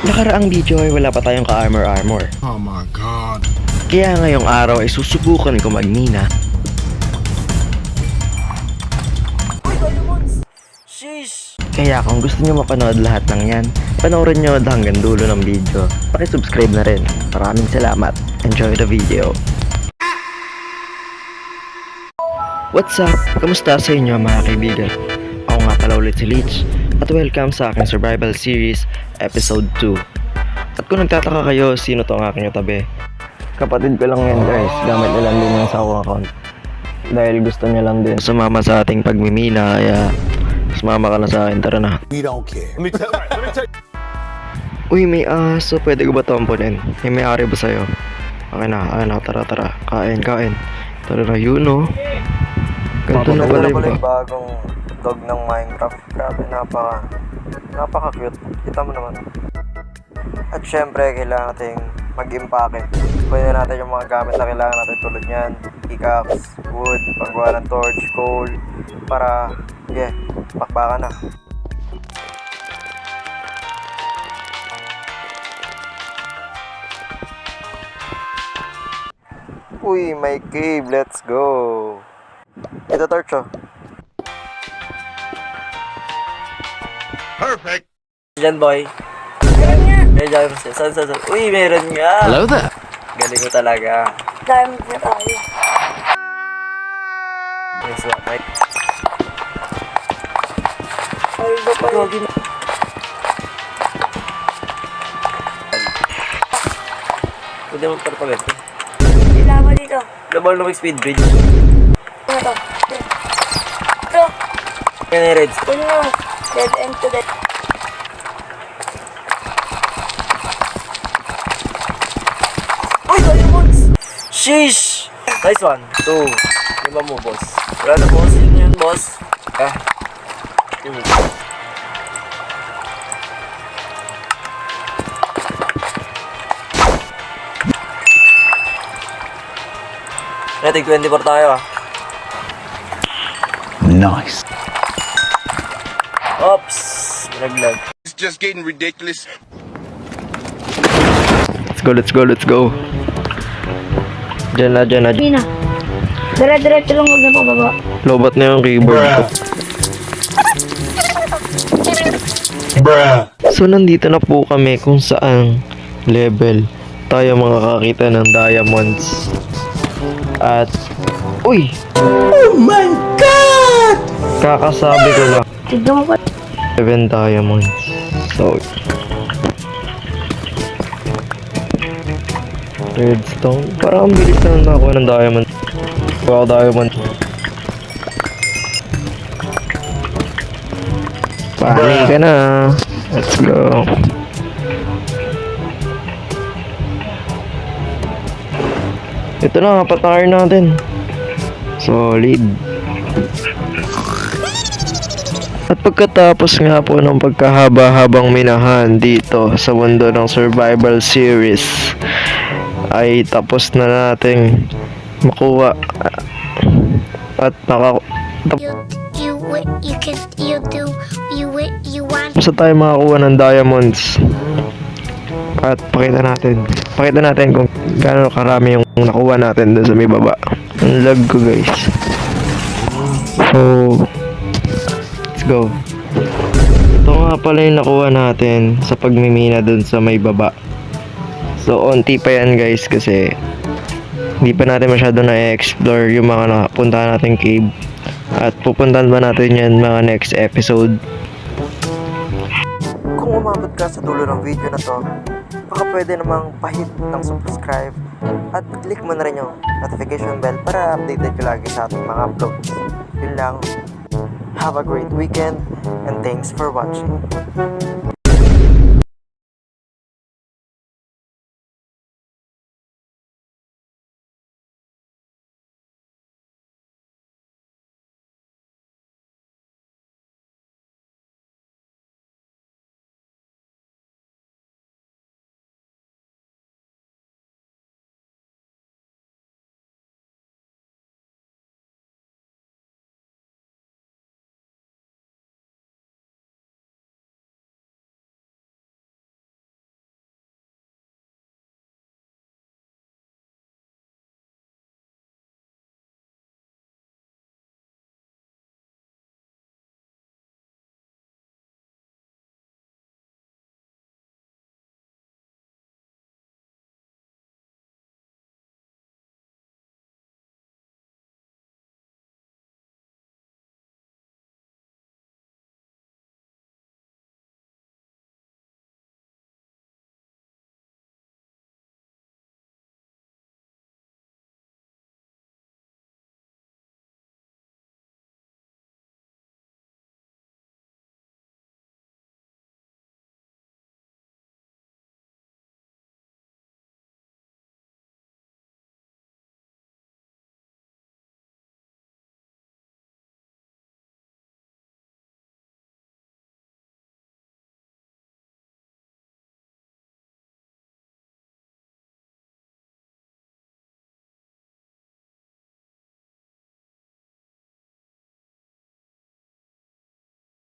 Nakaraang video ay wala pa tayong ka-armor. Oh my God. Kaya ngayong araw ay susubukan ko magmina. Kaya kung gusto nyo mapanood lahat ng yan, panoorin nyo hanggang dulo ng video. Paki-subscribe na rin. Maraming salamat. Enjoy the video. What's up? Kamusta sa inyo mga kaibigan? Ako nga pala ulit si Leech at welcome sa aking survival series episode 2. At kung nagtataka kayo sino to ang aking tabi, kapatid ko lang yan guys, gamit nilang din yung sa akong account. Dahil gusto niya lang din sumama sa ating pagmimina, kaya sumama ka na sa akin, tara na. We don't care. Uy, may aso, pwede ko ba tamponin? May ari ba sa'yo? Okay na, tara, kain. Tara na, yun o. Ganito na pala yung bagong dog ng Minecraft. Grabe, napaka-cute. Kita mo naman. At syempre, kailangan nating mag-impake. Pwede natin yung mga gamit na kailangan natin tulad yan. Pickaxe, wood, panggawa ng torch, coal. Para, pakbakan na. Uy, may cave. Let's go. Ito torch oh. Perfect. Diyan boy. Meron nga. Saan. Uy, meron nga. Hello there. Galing mo talaga. Diamond na tayo. Yes, right. Ay, iba pa yun. Pwede mo para pagod. Kailangan dito. Double no speed bridge. Ano to? Ito. Yan yung reds. Yun yung dead end to dead. Uy, diamonds! Sheesh! Nice one. 2. Lima mo, boss. Wala na, boss. Yun yan, boss. Yun. Nating 24 tayo Nice. Oops! Naglag. It's just getting ridiculous. Let's go. Diyan na. Hindi na. Dire-diretso lang huwag na pababa. Lobat na yung keyboard ko. So nandito na po kami kung saan level tayo makakakita ng diamonds. At uy! Oh my God! Kakasabi ko lang Tignan mo pa. 7 diamonds. So redstone. Parang ang bilis na nakakuha ng diamond. Wow, diamond. Pani ka na. Let's go. Ito na, apat na iron natin. Solid. At pagkatapos nga po ng pagkahaba-habang minahan dito sa mundo ng survival series, ay tapos na nating makuha at basta tayo makakuha ng diamonds. At pakita natin kung gaano karami yung nakuha natin dun sa may baba. Ang lag ko guys. So let's go. Ito nga pala yung nakuha natin sa pagmimina dun sa may baba. So onti pa yan guys kasi hindi pa natin masyado na-explore yung mga napuntahan natin cave. At pupuntahan ba natin yan mga next episode. Kung umabot ka sa dulo ng video na to, baka pwede namang pahit ng subscribe at click mo na rin yung notification bell para updated ka lagi sa ating mga uploads. Yun lang. Have a great weekend and thanks for watching.